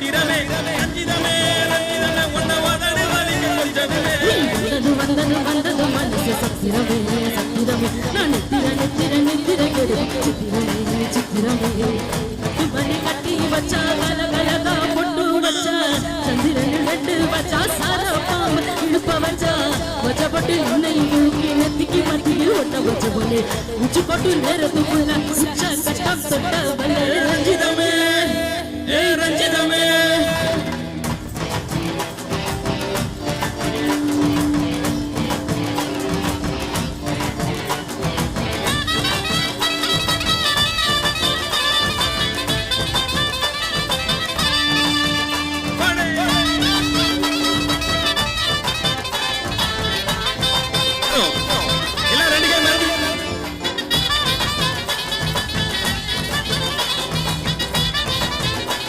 மந்திரமே ரஞ்சிதமே ரஞ்சிதமே உன்னை உதடு வலிக்க கொஞ்சமே வந்தது வந்தது மனசு சத்திரமே சத்திரமே நான் நித்திர கெடு சித்திரமே சித்திரமே மணி கட்டி வச்சா கலகலகா பொட்டு வச்சா சந்திரன் ரெண்டு வச்சா சார பாம்பு இழுப்ப வச்சா வச்ச பொட்டு இன்னை தூக்கி நெத்திக்கு மத்தியில் ஒட்ட வச்ச போலே உச்சி பொட்டு நேரத்துக்குள்ள சுச்ச கட்டம் தொட்ட வல்ல